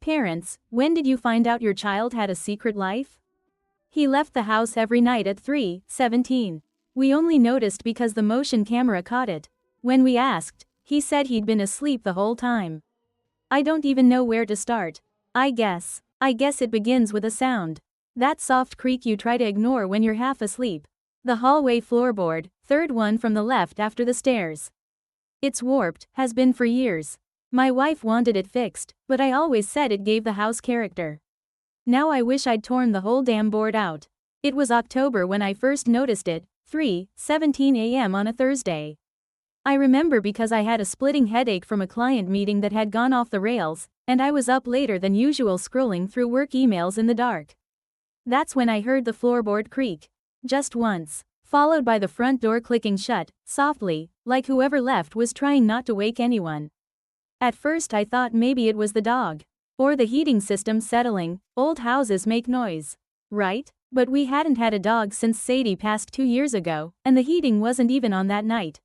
Parents, when did you find out your child had a secret life? He left the house every night at 3:17. We only noticed because the motion camera caught it. When we asked, he said he'd been asleep the whole time. I don't even know where to start. I guess it begins with a sound. That soft creak you try to ignore when you're half asleep. The hallway floorboard, third one from the left after the stairs. It's warped, has been for years. My wife wanted it fixed, but I always said it gave the house character. Now I wish I'd torn the whole damn board out. It was October when I first noticed it, 3:17 a.m. on a Thursday. I remember because I had a splitting headache from a client meeting that had gone off the rails, and I was up later than usual scrolling through work emails in the dark. That's when I heard the floorboard creak. Just once, followed by the front door clicking shut, softly, like whoever left was trying not to wake anyone. At first I thought maybe it was the dog. Or the heating system settling. Old houses make noise. Right? But we hadn't had a dog since Sadie passed 2 years ago, and the heating wasn't even on that night.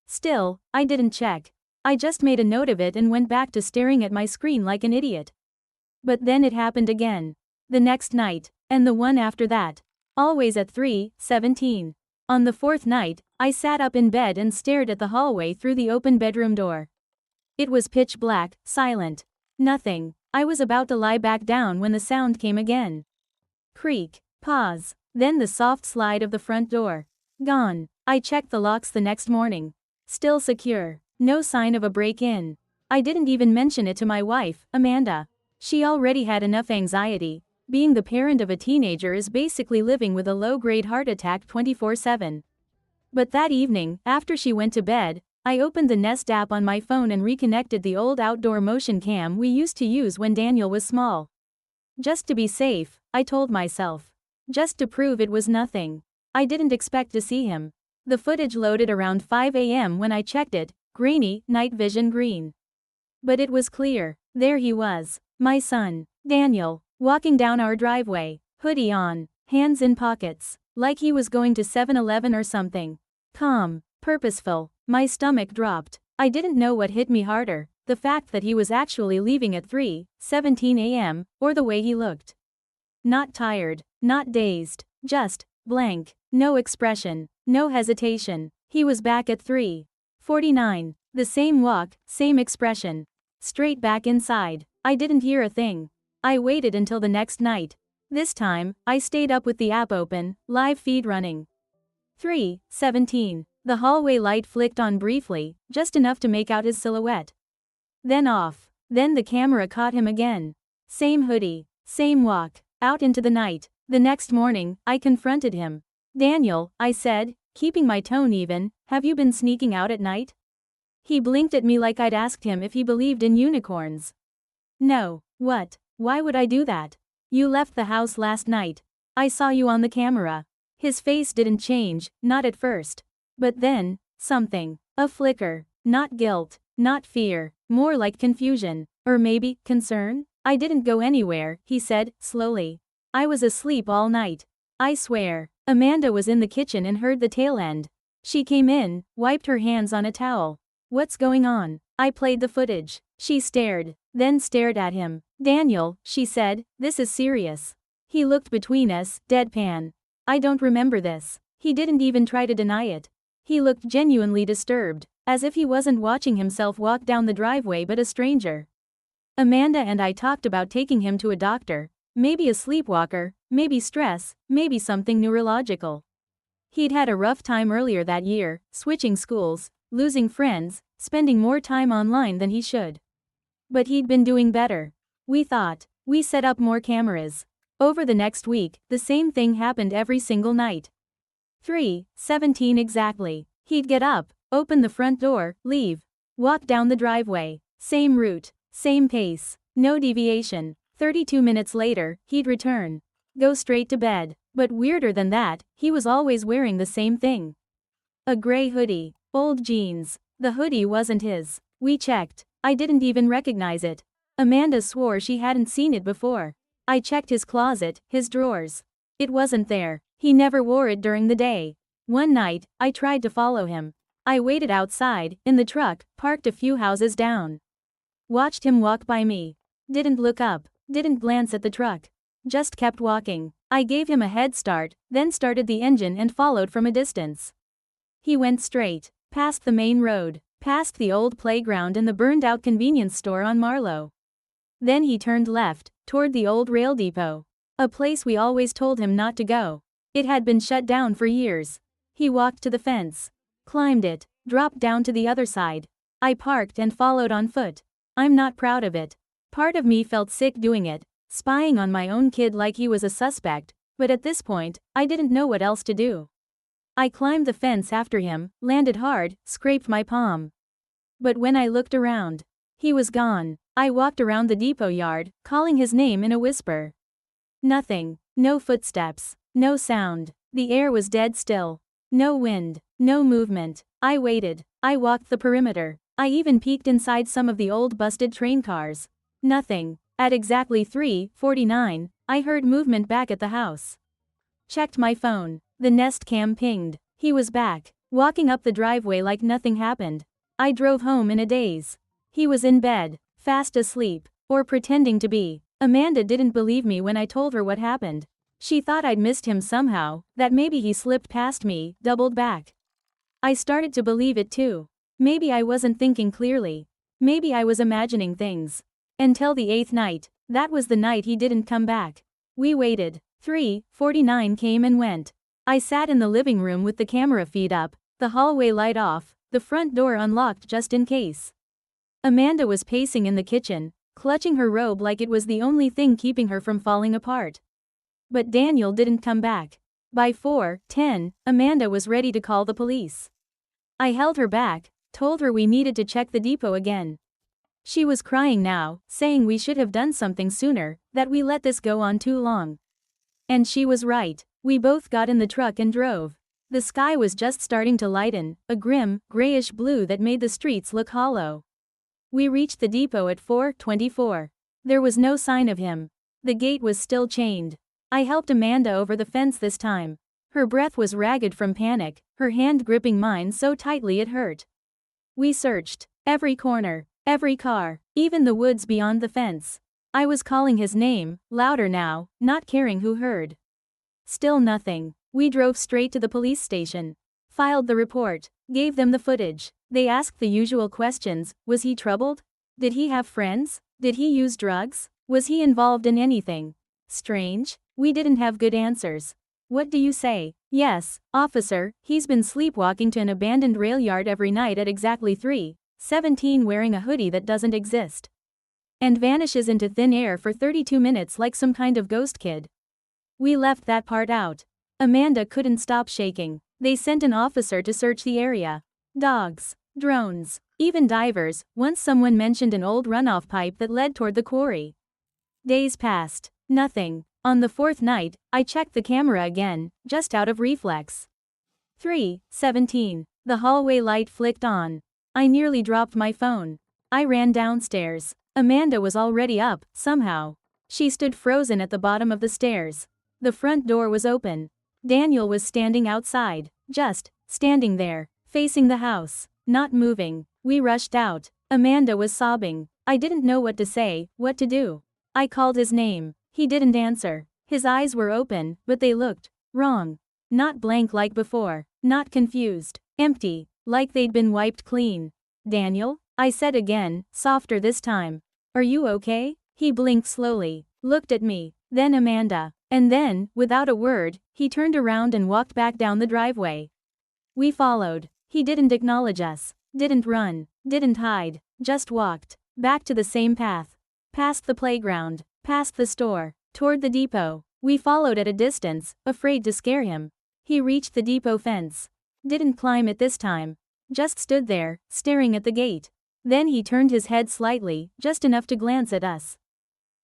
Still, I didn't check. I just made a note of it and went back to staring at my screen like an idiot. But then it happened again. The next night, and the one after that. Always at 3:17. On the fourth night, I sat up in bed and stared at the hallway through the open bedroom door. It was pitch black, silent. Nothing. I was about to lie back down when the sound came again. Creak. Pause. Then the soft slide of the front door. Gone. I checked the locks the next morning. Still secure. No sign of a break-in. I didn't even mention it to my wife, Amanda. She already had enough anxiety. Being the parent of a teenager is basically living with a low-grade heart attack 24/7. But that evening, after she went to bed, I opened the Nest app on my phone and reconnected the old outdoor motion cam we used to use when Daniel was small. Just to be safe, I told myself. Just to prove it was nothing. I didn't expect to see him. The footage loaded around 5 a.m. when I checked it, grainy, night vision green. But it was clear. There he was, my son, Daniel, walking down our driveway, hoodie on, hands in pockets, like he was going to 7-Eleven or something. Calm, purposeful. My stomach dropped. I didn't know what hit me harder, the fact that he was actually leaving at 3:17 a.m., or the way he looked. Not tired, not dazed, just blank, no expression, no hesitation. He was back at 3:49. The same walk, same expression. Straight back inside. I didn't hear a thing. I waited until the next night. This time, I stayed up with the app open, live feed running. 3:17. The hallway light flicked on briefly, just enough to make out his silhouette. Then off. Then the camera caught him again. Same hoodie, same walk, out into the night. The next morning, I confronted him. Daniel, I said, keeping my tone even, have you been sneaking out at night? He blinked at me like I'd asked him if he believed in unicorns. No. What? Why would I do that? You left the house last night. I saw you on the camera. His face didn't change, not at first. But then, something. A flicker. Not guilt, not fear, more like confusion. Or maybe, concern? I didn't go anywhere, he said, slowly. I was asleep all night. I swear. Amanda was in the kitchen and heard the tail end. She came in, wiped her hands on a towel. What's going on? I played the footage. She stared, then stared at him. Daniel, she said, this is serious. He looked between us, deadpan. I don't remember this. He didn't even try to deny it. He looked genuinely disturbed, as if he wasn't watching himself walk down the driveway but a stranger. Amanda and I talked about taking him to a doctor, maybe a sleepwalker, maybe stress, maybe something neurological. He'd had a rough time earlier that year, switching schools, losing friends, spending more time online than he should. But he'd been doing better. We thought. We set up more cameras. Over the next week, the same thing happened every single night. 3:17 exactly. He'd get up, open the front door, leave. Walk down the driveway. Same route. Same pace. No deviation. 32 minutes later, he'd return. Go straight to bed. But weirder than that, he was always wearing the same thing. A gray hoodie. Old jeans. The hoodie wasn't his. We checked. I didn't even recognize it. Amanda swore she hadn't seen it before. I checked his closet, his drawers. It wasn't there. He never wore it during the day. One night, I tried to follow him. I waited outside, in the truck, parked a few houses down. Watched him walk by me. Didn't look up, didn't glance at the truck. Just kept walking. I gave him a head start, then started the engine and followed from a distance. He went straight, past the main road, past the old playground and the burned-out convenience store on Marlowe. Then he turned left, toward the old rail depot. A place we always told him not to go. It had been shut down for years. He walked to the fence, climbed it, dropped down to the other side. I parked and followed on foot. I'm not proud of it. Part of me felt sick doing it, spying on my own kid like he was a suspect, but at this point, I didn't know what else to do. I climbed the fence after him, landed hard, scraped my palm. But when I looked around, he was gone. I walked around the depot yard, calling his name in a whisper. Nothing. No footsteps. No sound. The air was dead still. No wind. No movement. I waited. I walked the perimeter. I even peeked inside some of the old busted train cars. Nothing. At exactly 3:49, I heard movement back at the house. Checked my phone. The Nest Cam pinged. He was back, walking up the driveway like nothing happened. I drove home in a daze. He was in bed, fast asleep, or pretending to be. Amanda didn't believe me when I told her what happened. She thought I'd missed him somehow, that maybe he slipped past me, doubled back. I started to believe it too. Maybe I wasn't thinking clearly. Maybe I was imagining things. Until the 8th night, that was the night he didn't come back. We waited. 3:49 came and went. I sat in the living room with the camera feed up, the hallway light off, the front door unlocked just in case. Amanda was pacing in the kitchen, clutching her robe like it was the only thing keeping her from falling apart. But Daniel didn't come back. By 4:10, Amanda was ready to call the police. I held her back, told her we needed to check the depot again. She was crying now, saying we should have done something sooner, that we let this go on too long. And she was right. We both got in the truck and drove. The sky was just starting to lighten, a grim, grayish blue that made the streets look hollow. We reached the depot at 4:24. There was no sign of him. The gate was still chained. I helped Amanda over the fence this time. Her breath was ragged from panic, her hand gripping mine so tightly it hurt. We searched every corner, every car, even the woods beyond the fence. I was calling his name, louder now, not caring who heard. Still nothing. We drove straight to the police station. Filed the report. Gave them the footage. They asked the usual questions. Was he troubled? Did he have friends? Did he use drugs? Was he involved in anything strange? We didn't have good answers. What do you say? Yes, officer, he's been sleepwalking to an abandoned rail yard every night at exactly 3:17 wearing a hoodie that doesn't exist. And vanishes into thin air for 32 minutes like some kind of ghost kid. We left that part out. Amanda couldn't stop shaking. They sent an officer to search the area. Dogs, drones, even divers. Once someone mentioned an old runoff pipe that led toward the quarry. Days passed. Nothing. On the 4th night, I checked the camera again, just out of reflex. 3:17. The hallway light flicked on. I nearly dropped my phone. I ran downstairs. Amanda was already up, somehow. She stood frozen at the bottom of the stairs. The front door was open. Daniel was standing outside, just standing there, facing the house, not moving. We rushed out. Amanda was sobbing. I didn't know what to say, what to do. I called his name. He didn't answer. His eyes were open, but they looked wrong. Not blank like before, not confused, empty, like they'd been wiped clean. Daniel? I said again, softer this time. Are you okay? He blinked slowly, looked at me, then Amanda. And then, without a word, he turned around and walked back down the driveway. We followed. He didn't acknowledge us, didn't run, didn't hide, just walked. Back to the same path. Past the playground, past the store, toward the depot. We followed at a distance, afraid to scare him. He reached the depot fence. Didn't climb it this time. Just stood there, staring at the gate. Then he turned his head slightly, just enough to glance at us.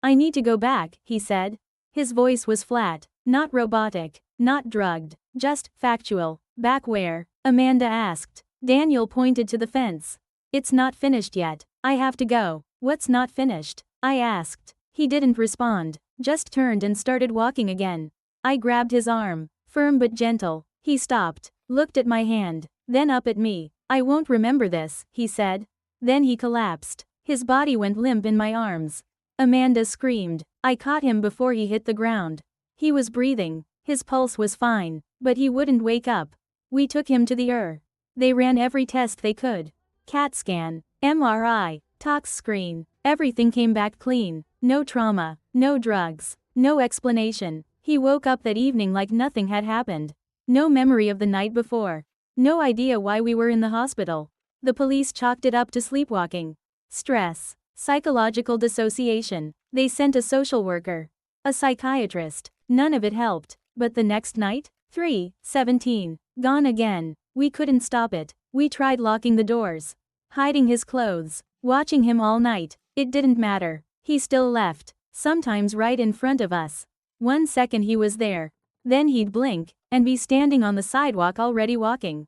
I need to go back, he said. His voice was flat, not robotic, not drugged, just factual. Back where? Amanda asked. Daniel pointed to the fence. It's not finished yet. I have to go. What's not finished? I asked. He didn't respond, just turned and started walking again. I grabbed his arm, firm but gentle. He stopped, looked at my hand, then up at me. I won't remember this, he said. Then he collapsed. His body went limp in my arms. Amanda screamed. I caught him before he hit the ground. He was breathing. His pulse was fine, but he wouldn't wake up. We took him to the ER. They ran every test they could. CAT scan, MRI, tox screen. Everything came back clean. No trauma, no drugs, no explanation. He woke up that evening like nothing had happened. No memory of the night before. No idea why we were in the hospital. The police chalked it up to sleepwalking, stress, psychological dissociation. They sent a social worker, a psychiatrist. None of it helped. But the next night, 3:17, gone again. We couldn't stop it. We tried locking the doors, hiding his clothes, watching him all night. It didn't matter. He still left, sometimes right in front of us. 1 second he was there, then he'd blink, and be standing on the sidewalk already walking.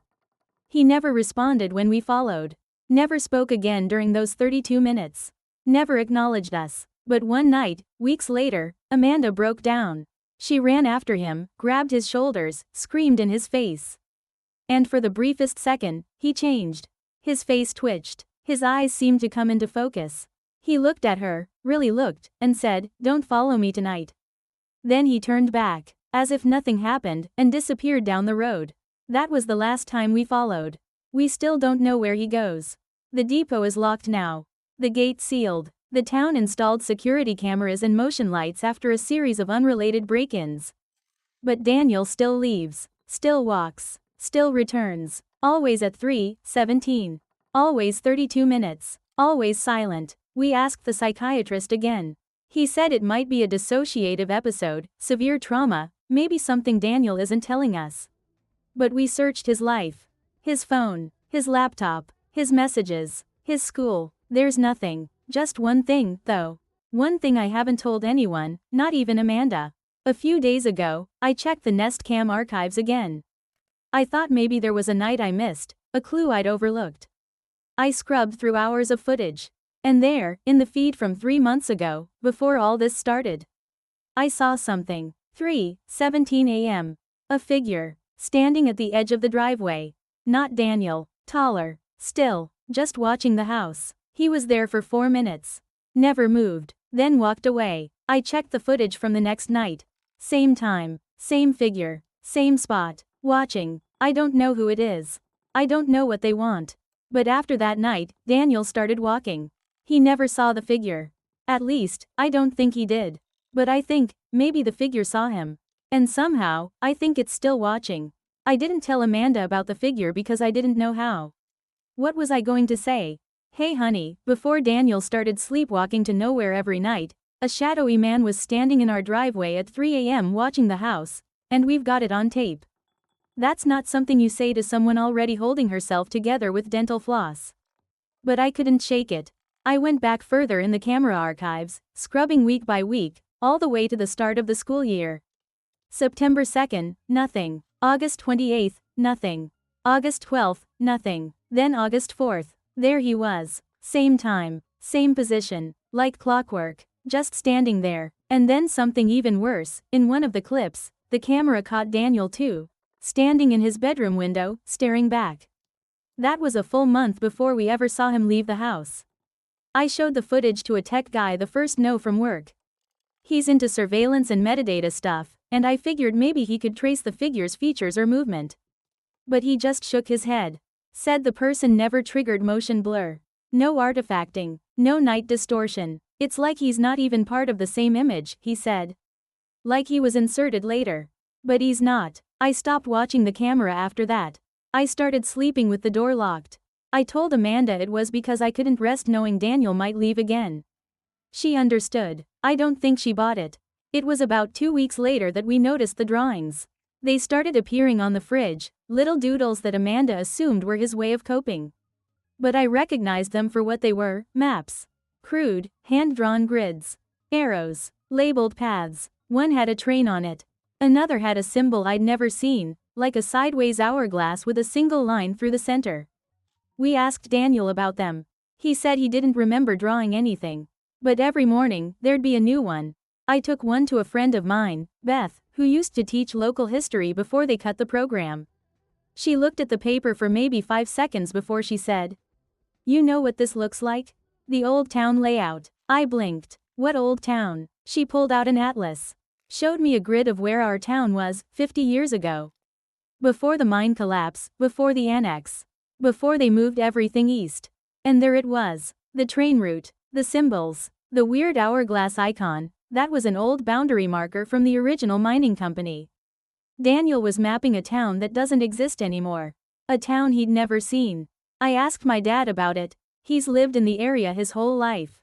He never responded when we followed. Never spoke again during those 32 minutes. Never acknowledged us. But one night, weeks later, Amanda broke down. She ran after him, grabbed his shoulders, screamed in his face. And for the briefest second, he changed. His face twitched. His eyes seemed to come into focus. He looked at her, really looked, and said, "Don't follow me tonight." Then he turned back, as if nothing happened, and disappeared down the road. That was the last time we followed. We still don't know where he goes. The depot is locked now. The gate sealed. The town installed security cameras and motion lights after a series of unrelated break-ins. But Daniel still leaves, still walks, still returns, always at 3:17. Always 32 minutes, always silent. We asked the psychiatrist again. He said it might be a dissociative episode, severe trauma, maybe something Daniel isn't telling us. But we searched his life, his phone, his laptop, his messages, his school. There's nothing. Just one thing, though. One thing I haven't told anyone, not even Amanda. A few days ago, I checked the Nest Cam archives again. I thought maybe there was a night I missed, a clue I'd overlooked. I scrubbed through hours of footage. And there, in the feed from 3 months ago, before all this started, I saw something. 3:17 a.m. A figure, standing at the edge of the driveway. Not Daniel, taller, still, just watching the house. He was there for 4 minutes. Never moved, then walked away. I checked the footage from the next night. Same time, same figure, same spot, watching. I don't know who it is. I don't know what they want. But after that night, Daniel started walking. He never saw the figure. At least, I don't think he did. But I think, maybe the figure saw him. And somehow, I think it's still watching. I didn't tell Amanda about the figure because I didn't know how. What was I going to say? Hey honey, before Daniel started sleepwalking to nowhere every night, a shadowy man was standing in our driveway at 3 a.m. watching the house, and we've got it on tape. That's not something you say to someone already holding herself together with dental floss. But I couldn't shake it. I went back further in the camera archives, scrubbing week by week, all the way to the start of the school year. September 2nd, nothing. August 28th, nothing. August 12th, nothing. Then August 4th. There he was. Same time, same position, like clockwork, just standing there. And then something even worse, in one of the clips, the camera caught Daniel too, standing in his bedroom window, staring back. That was a full month before we ever saw him leave the house. I showed the footage to a tech guy the first no from work. He's into surveillance and metadata stuff, and I figured maybe he could trace the figure's features or movement. But he just shook his head. Said the person never triggered motion blur. No artifacting, no night distortion. It's like he's not even part of the same image, he said. Like he was inserted later. But he's not. I stopped watching the camera after that. I started sleeping with the door locked. I told Amanda it was because I couldn't rest knowing Daniel might leave again. She understood. I don't think she bought it. It was about 2 weeks later that we noticed the drawings. They started appearing on the fridge, little doodles that Amanda assumed were his way of coping. But I recognized them for what they were, maps. Crude, hand-drawn grids. Arrows. Labeled paths. One had a train on it. Another had a symbol I'd never seen, like a sideways hourglass with a single line through the center. We asked Daniel about them. He said he didn't remember drawing anything. But every morning, there'd be a new one. I took one to a friend of mine, Beth, who used to teach local history before they cut the program. She looked at the paper for maybe 5 seconds before she said, "You know what this looks like? The old town layout." I blinked. What old town? She pulled out an atlas. Showed me a grid of where our town was, 50 years ago. Before the mine collapse, before the annex. Before they moved everything east. And there it was. The train route, the symbols, the weird hourglass icon, that was an old boundary marker from the original mining company. Daniel was mapping a town that doesn't exist anymore. A town he'd never seen. I asked my dad about it. He's lived in the area his whole life.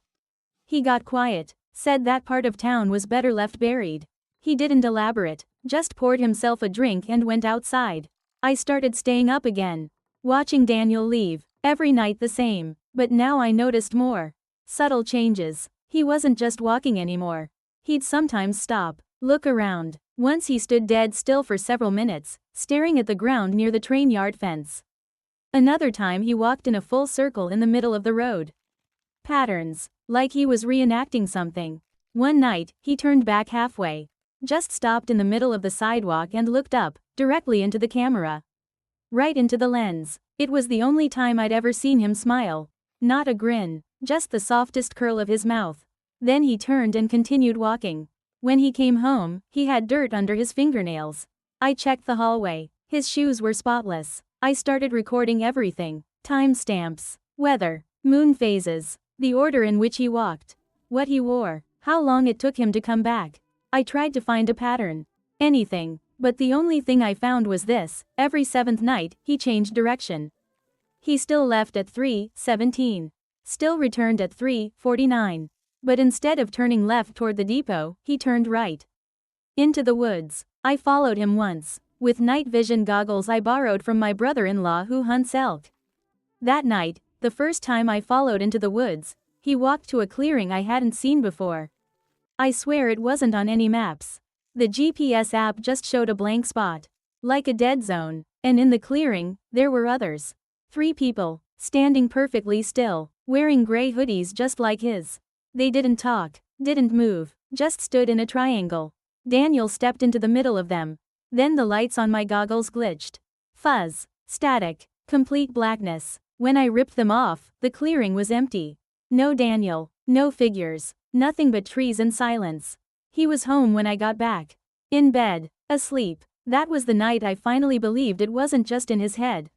He got quiet, said that part of town was better left buried. He didn't elaborate, just poured himself a drink and went outside. I started staying up again, watching Daniel leave, every night the same, but now I noticed more subtle changes. He wasn't just walking anymore. He'd sometimes stop, look around. Once he stood dead still for several minutes, staring at the ground near the train yard fence. Another time he walked in a full circle in the middle of the road. Patterns, like he was reenacting something. One night, he turned back halfway. Just stopped in the middle of the sidewalk and looked up, directly into the camera. Right into the lens. It was the only time I'd ever seen him smile. Not a grin, just the softest curl of his mouth. Then he turned and continued walking. When he came home, he had dirt under his fingernails. I checked the hallway. His shoes were spotless. I started recording everything. Timestamps, weather, moon phases, the order in which he walked, what he wore, how long it took him to come back. I tried to find a pattern. Anything. But the only thing I found was this: every 7th night, he changed direction. He still left at 3:17. Still returned at 3:49. But instead of turning left toward the depot, he turned right. Into the woods. I followed him once. With night vision goggles I borrowed from my brother-in-law who hunts elk. That night, the first time I followed into the woods, he walked to a clearing I hadn't seen before. I swear it wasn't on any maps. The GPS app just showed a blank spot. Like a dead zone. And in the clearing, there were others. 3 people, standing perfectly still, wearing gray hoodies just like his. They didn't talk, didn't move, just stood in a triangle. Daniel stepped into the middle of them. Then the lights on my goggles glitched. Fuzz, static, complete blackness. When I ripped them off, the clearing was empty. No Daniel, no figures, nothing but trees and silence. He was home when I got back. In bed, asleep. That was the night I finally believed it wasn't just in his head.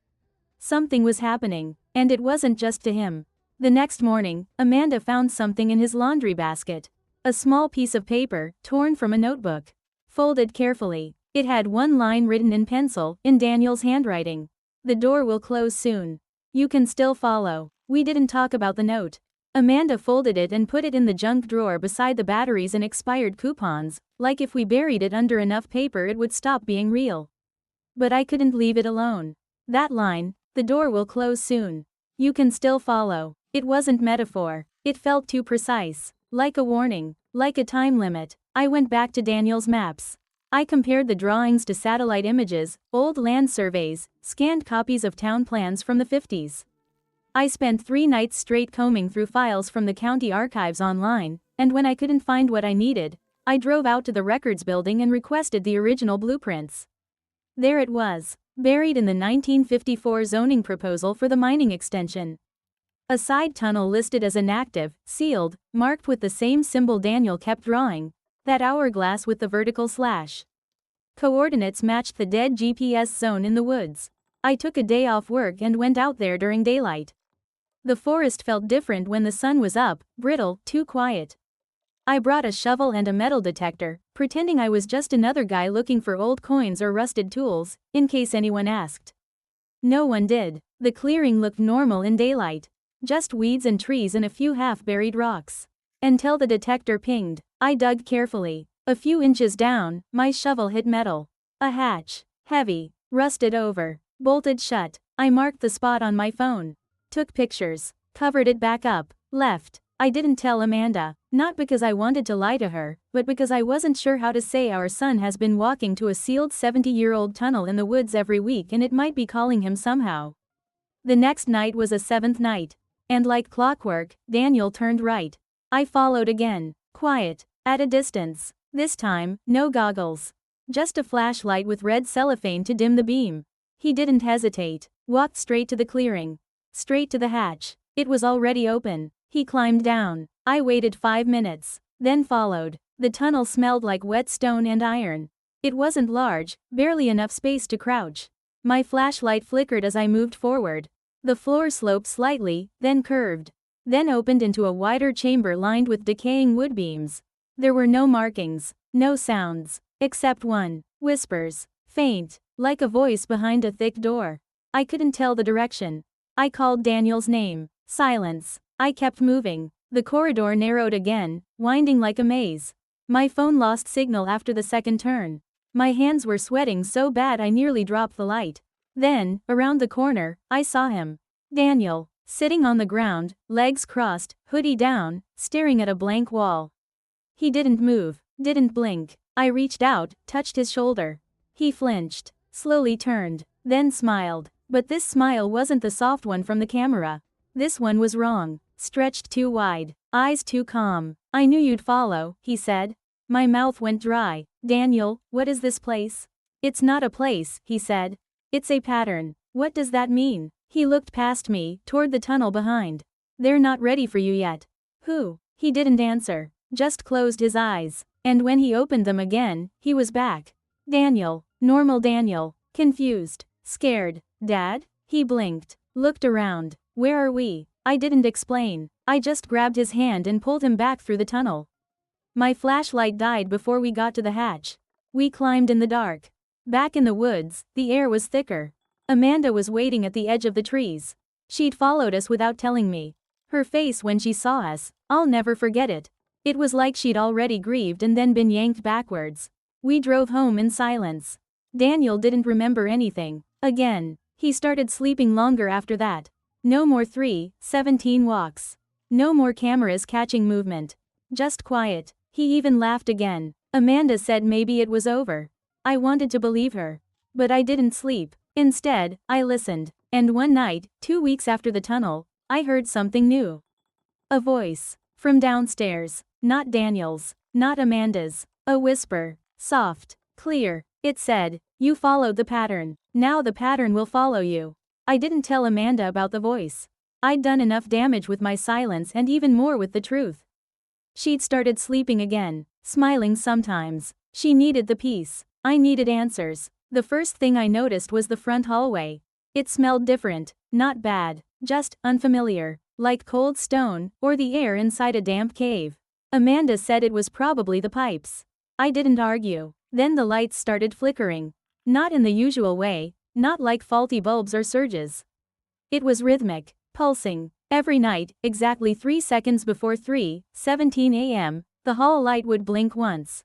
Something was happening, and it wasn't just to him. The next morning, Amanda found something in his laundry basket. A small piece of paper, torn from a notebook. Folded carefully. It had one line written in pencil, in Daniel's handwriting. The door will close soon. You can still follow. We didn't talk about the note. Amanda folded it and put it in the junk drawer beside the batteries and expired coupons, like if we buried it under enough paper it would stop being real. But I couldn't leave it alone. That line, the door will close soon. You can still follow. It wasn't metaphor. It felt too precise. Like a warning. Like a time limit. I went back to Daniel's maps. I compared the drawings to satellite images, old land surveys, scanned copies of town plans from the 50s. I spent 3 nights straight combing through files from the county archives online, and when I couldn't find what I needed, I drove out to the records building and requested the original blueprints. There it was, buried in the 1954 zoning proposal for the mining extension. A side tunnel listed as inactive, sealed, marked with the same symbol Daniel kept drawing, that hourglass with the vertical slash. Coordinates matched the dead GPS zone in the woods. I took a day off work and went out there during daylight. The forest felt different when the sun was up, brittle, too quiet. I brought a shovel and a metal detector, pretending I was just another guy looking for old coins or rusted tools, in case anyone asked. No one did. The clearing looked normal in daylight. Just weeds and trees and a few half-buried rocks. Until the detector pinged. I dug carefully. A few inches down, my shovel hit metal. A hatch. Heavy. Rusted over. Bolted shut. I marked the spot on my phone. Took pictures. Covered it back up. Left. I didn't tell Amanda, not because I wanted to lie to her, but because I wasn't sure how to say our son has been walking to a sealed 70-year-old tunnel in the woods every week and it might be calling him somehow. The next night was a 7th night. And like clockwork, Daniel turned right. I followed again. Quiet. At a distance. This time, no goggles. Just a flashlight with red cellophane to dim the beam. He didn't hesitate. Walked straight to the clearing. Straight to the hatch. It was already open. He climbed down. I waited 5 minutes, then followed. The tunnel smelled like wet stone and iron. It wasn't large, barely enough space to crouch. My flashlight flickered as I moved forward. The floor sloped slightly, then curved. Then opened into a wider chamber lined with decaying wood beams. There were no markings, no sounds, except one. Whispers. Faint, like a voice behind a thick door. I couldn't tell the direction. I called Daniel's name. Silence. I kept moving. The corridor narrowed again, winding like a maze. My phone lost signal after the second turn. My hands were sweating so bad I nearly dropped the light. Then, around the corner, I saw him. Daniel, sitting on the ground, legs crossed, hoodie down, staring at a blank wall. He didn't move, didn't blink. I reached out, touched his shoulder. He flinched, slowly turned, then smiled. But this smile wasn't the soft one from the camera. This one was wrong, stretched too wide, eyes too calm. I knew you'd follow, he said. My mouth went dry. Daniel, what is this place? It's not a place, he said. It's a pattern. What does that mean? He looked past me, toward the tunnel behind. They're not ready for you yet. Who? He didn't answer, just closed his eyes. And when he opened them again, he was back. Daniel, normal Daniel, confused, scared. Dad? He blinked, looked around. Where are we? I didn't explain. I just grabbed his hand and pulled him back through the tunnel. My flashlight died before we got to the hatch. We climbed in the dark. Back in the woods, the air was thicker. Amanda was waiting at the edge of the trees. She'd followed us without telling me. Her face when she saw us, I'll never forget it. It was like she'd already grieved and then been yanked backwards. We drove home in silence. Daniel didn't remember anything. Again. He started sleeping longer after that. No more 3:17 walks. No more cameras catching movement. Just quiet. He even laughed again. Amanda said maybe it was over. I wanted to believe her. But I didn't sleep. Instead, I listened. And one night, 2 weeks after the tunnel, I heard something new. A voice. From downstairs. Not Daniel's. Not Amanda's. A whisper. Soft. Clear. It said, you followed the pattern. Now the pattern will follow you. I didn't tell Amanda about the voice. I'd done enough damage with my silence and even more with the truth. She'd started sleeping again, smiling sometimes. She needed the peace. I needed answers. The first thing I noticed was the front hallway. It smelled different, not bad, just unfamiliar, like cold stone or the air inside a damp cave. Amanda said it was probably the pipes. I didn't argue. Then the lights started flickering. Not in the usual way, not like faulty bulbs or surges. It was rhythmic, pulsing. Every night, exactly 3 seconds before 3:17 a.m., the hall light would blink once.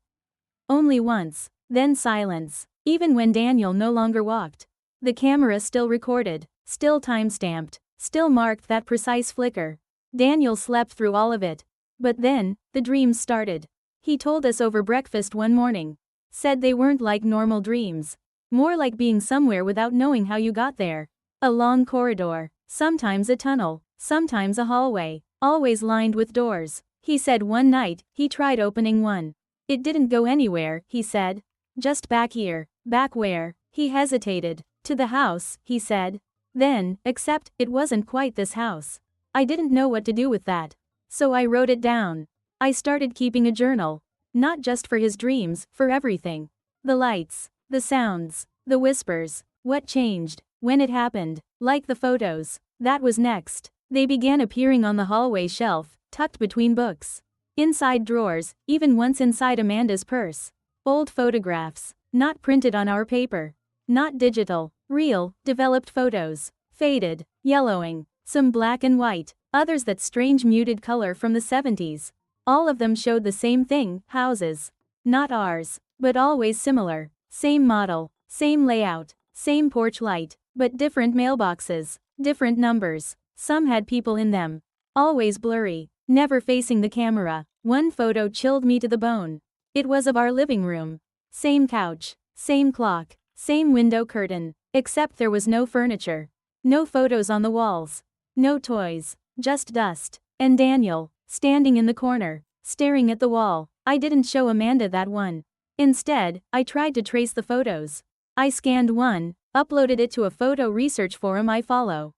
Only once, then silence. Even when Daniel no longer walked. The camera still recorded, still time-stamped, still marked that precise flicker. Daniel slept through all of it. But then, the dreams started. He told us over breakfast one morning. Said they weren't like normal dreams. More like being somewhere without knowing how you got there. A long corridor, sometimes a tunnel, sometimes a hallway, always lined with doors. He said one night, he tried opening one. It didn't go anywhere, he said. Just back here. Back where? He hesitated. To the house, he said. Then, except, it wasn't quite this house. I didn't know what to do with that. So I wrote it down. I started keeping a journal. Not just for his dreams, for everything. The lights. The sounds, the whispers, what changed, when it happened, like the photos. That was next. They began appearing on the hallway shelf, tucked between books. Inside drawers, even once inside Amanda's purse. Old photographs, not printed on our paper. Not digital, real, developed photos. Faded, yellowing, some black and white, others that strange muted color from the 70s. All of them showed the same thing, houses. Not ours, but always similar. Same model, same layout, same porch light, but different mailboxes, different numbers. Some had people in them. Always blurry, never facing the camera. One photo chilled me to the bone. It was of our living room. Same couch, same clock, same window curtain, except there was no furniture. No photos on the walls. No toys, just dust. And Daniel, standing in the corner, staring at the wall. I didn't show Amanda that one. Instead, I tried to trace the photos. I scanned one, uploaded it to a photo research forum I follow.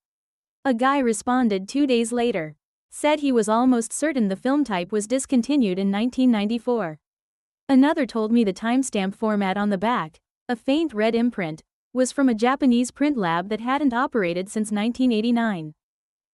A guy responded 2 days later. said he was almost certain the film type was discontinued in 1994. Another told me the timestamp format on the back, a faint red imprint, was from a Japanese print lab that hadn't operated since 1989.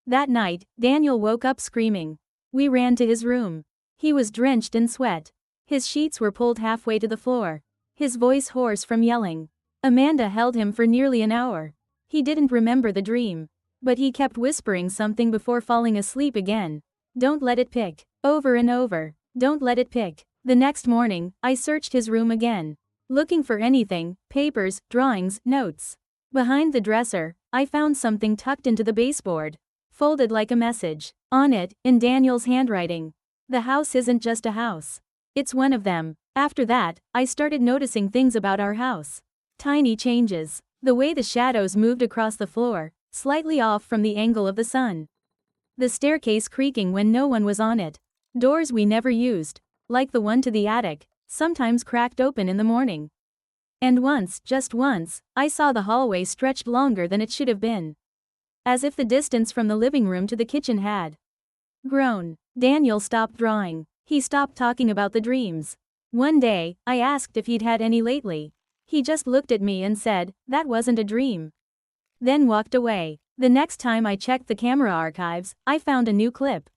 That night, Daniel woke up screaming. We ran to his room. He was drenched in sweat. His sheets were pulled halfway to the floor. His voice hoarse from yelling. Amanda held him for nearly an hour. He didn't remember the dream. But he kept whispering something before falling asleep again. Don't let it pick. Over and over. Don't let it pick. The next morning, I searched his room again. Looking for anything, papers, drawings, notes. Behind the dresser, I found something tucked into the baseboard. Folded like a message. On it, in Daniel's handwriting. The house isn't just a house. It's one of them. After that, I started noticing things about our house. Tiny changes. The way the shadows moved across the floor, slightly off from the angle of the sun. The staircase creaking when no one was on it. Doors we never used, like the one to the attic, sometimes cracked open in the morning. And once, just once, I saw the hallway stretched longer than it should have been. As if the distance from the living room to the kitchen had grown. Daniel stopped drawing. He stopped talking about the dreams. One day, I asked if he'd had any lately. He just looked at me and said, "That wasn't a dream." Then walked away. The next time I checked the camera archives, I found a new clip.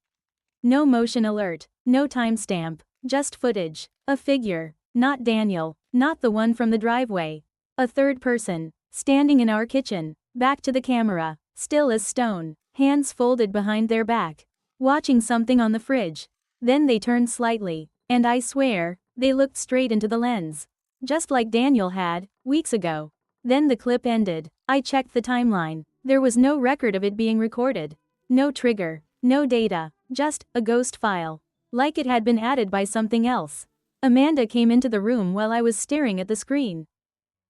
No motion alert, no timestamp, just footage. A figure. Not Daniel, not the one from the driveway. A third person, standing in our kitchen, back to the camera, still as stone, hands folded behind their back, watching something on the fridge. Then they turned slightly, and I swear, they looked straight into the lens. Just like Daniel had, weeks ago. Then the clip ended. I checked the timeline. There was no record of it being recorded. No trigger, no data, just a ghost file. Like it had been added by something else. Amanda came into the room while I was staring at the screen.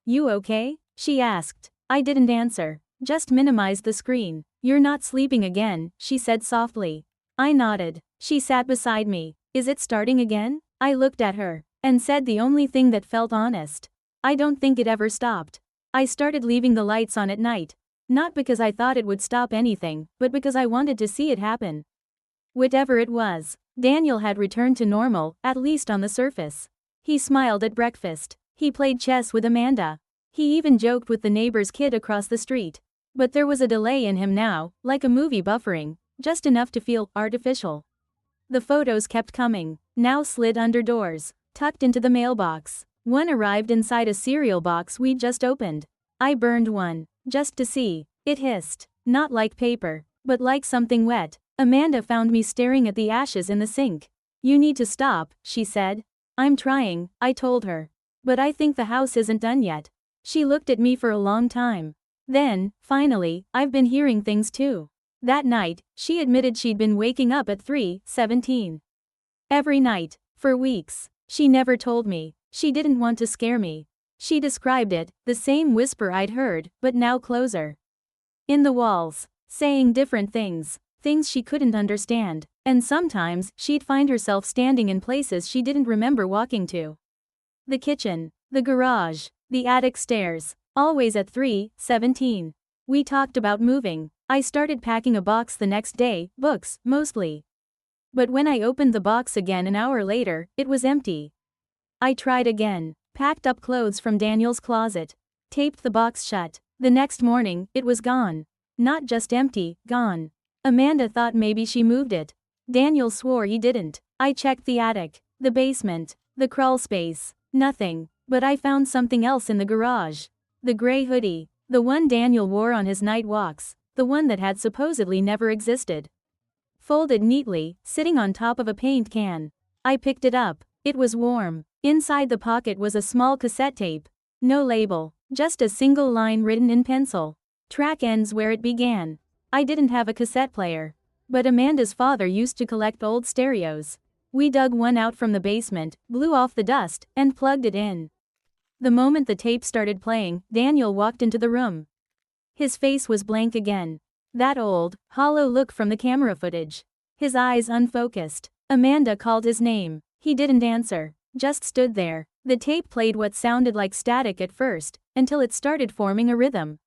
"You okay?" she asked. I didn't answer, just minimized the screen. "You're not sleeping again," she said softly. I nodded. She sat beside me. "Is it starting again?" I looked at her, and said the only thing that felt honest. "I don't think it ever stopped. I started leaving the lights on at night. Not because I thought it would stop anything, but because I wanted to see it happen." Whatever it was, Daniel had returned to normal, at least on the surface. He smiled at breakfast. He played chess with Amanda. He even joked with the neighbor's kid across the street. But there was a delay in him now, like a movie buffering, just enough to feel artificial. The photos kept coming, now slid under doors, tucked into the mailbox. One arrived inside a cereal box we'd just opened. I burned one, just to see. It hissed, not like paper, but like something wet. Amanda found me staring at the ashes in the sink. "You need to stop," she said. "I'm trying," I told her. "But I think the house isn't done yet." She looked at me for a long time. Then, finally, "I've been hearing things too." That night, she admitted she'd been waking up at 3:17. Every night, for weeks. She never told me. She didn't want to scare me. She described it, the same whisper I'd heard, but now closer. In the walls, saying different things. Things she couldn't understand, and sometimes she'd find herself standing in places she didn't remember walking to. The kitchen, the garage, the attic stairs, always at 3:17. We talked about moving. I started packing a box the next day, books, mostly. But when I opened the box again an hour later, it was empty. I tried again, packed up clothes from Daniel's closet, taped the box shut. The next morning, it was gone. Not just empty, gone. Amanda thought maybe she moved it. Daniel swore he didn't. I checked the attic, the basement, the crawl space. Nothing. But I found something else in the garage. The gray hoodie. The one Daniel wore on his night walks. The one that had supposedly never existed. Folded neatly, sitting on top of a paint can. I picked it up. It was warm. Inside the pocket was a small cassette tape. No label. Just a single line written in pencil. Track ends where it began. I didn't have a cassette player. But Amanda's father used to collect old stereos. We dug one out from the basement, blew off the dust, and plugged it in. The moment the tape started playing, Daniel walked into the room. His face was blank again. That old, hollow look from the camera footage. His eyes unfocused. Amanda called his name. He didn't answer, just stood there. The tape played what sounded like static at first, until it started forming a rhythm.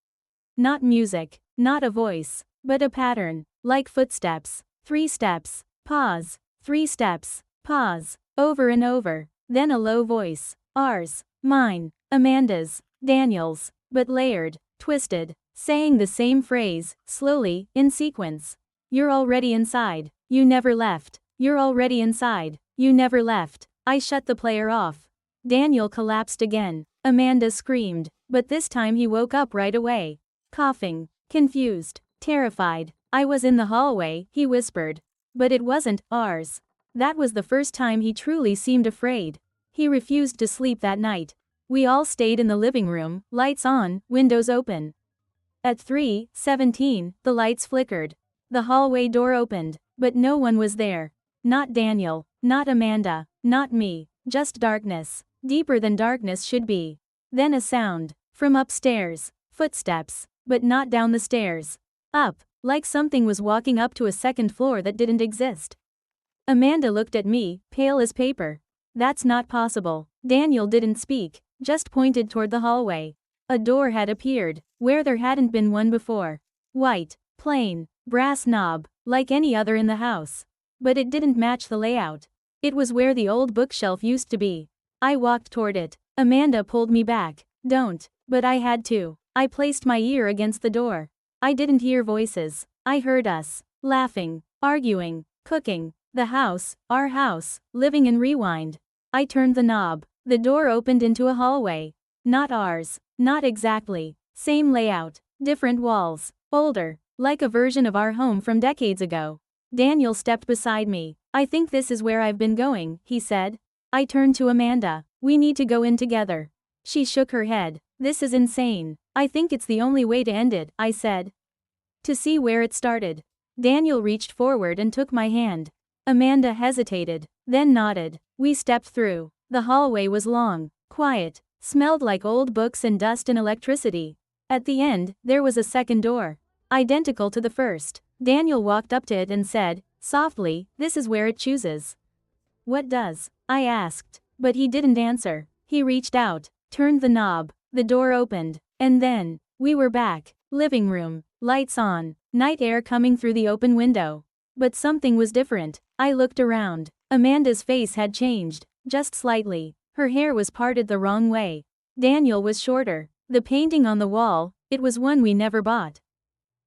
Not music, not a voice, but a pattern, like footsteps. 3 steps. Pause. 3 steps. Pause. Over and over. Then a low voice. Ours. Mine. Amanda's. Daniel's. But layered. Twisted. Saying the same phrase, slowly, in sequence. You're already inside. You never left. You're already inside. You never left. I shut the player off. Daniel collapsed again. Amanda screamed, but this time he woke up right away. Coughing. Confused. Terrified. I was in the hallway, he whispered. But it wasn't ours. That was the first time he truly seemed afraid. He refused to sleep that night. We all stayed in the living room, lights on, windows open. At 3:17, the lights flickered. The hallway door opened, but no one was there. Not Daniel, not Amanda, not me, just darkness, deeper than darkness should be. Then a sound, from upstairs, footsteps, but not down the stairs. Up, like something was walking up to a second floor that didn't exist. Amanda looked at me, pale as paper. That's not possible. Daniel didn't speak, just pointed toward the hallway. A door had appeared, where there hadn't been one before. White, plain, brass knob, like any other in the house. But it didn't match the layout. It was where the old bookshelf used to be. I walked toward it. Amanda pulled me back. Don't. But I had to. I placed my ear against the door. I didn't hear voices. I heard us. Laughing. Arguing. Cooking. The house, our house, living in rewind. I turned the knob. The door opened into a hallway. Not ours. Not exactly. Same layout. Different walls. Older. Like a version of our home from decades ago. Daniel stepped beside me. I think this is where I've been going, he said. I turned to Amanda. We need to go in together. She shook her head. This is insane. I think it's the only way to end it, I said. To see where it started. Daniel reached forward and took my hand. Amanda hesitated, then nodded. We stepped through. The hallway was long, quiet, smelled like old books and dust and electricity. At the end, there was a second door. Identical to the first. Daniel walked up to it and said, softly, this is where it chooses. What does? I asked. But he didn't answer. He reached out, turned the knob, the door opened, and then, we were back. Living room, lights on, night air coming through the open window. But something was different. I looked around. Amanda's face had changed, just slightly. Her hair was parted the wrong way. Daniel was shorter. The painting on the wall, it was one we never bought.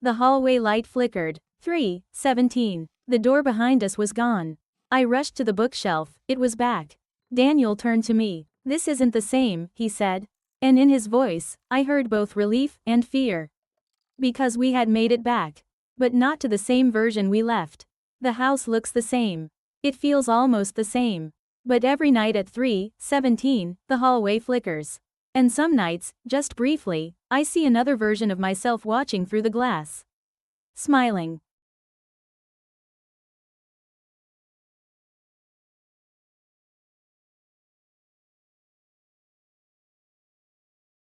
The hallway light flickered. 3:17. The door behind us was gone. I rushed to the bookshelf, it was back. Daniel turned to me. This isn't the same, he said. And in his voice, I heard both relief and fear. Because we had made it back. But not to the same version we left. The house looks the same. It feels almost the same. But every night at 3:17, the hallway flickers. And some nights, just briefly, I see another version of myself watching through the glass. Smiling.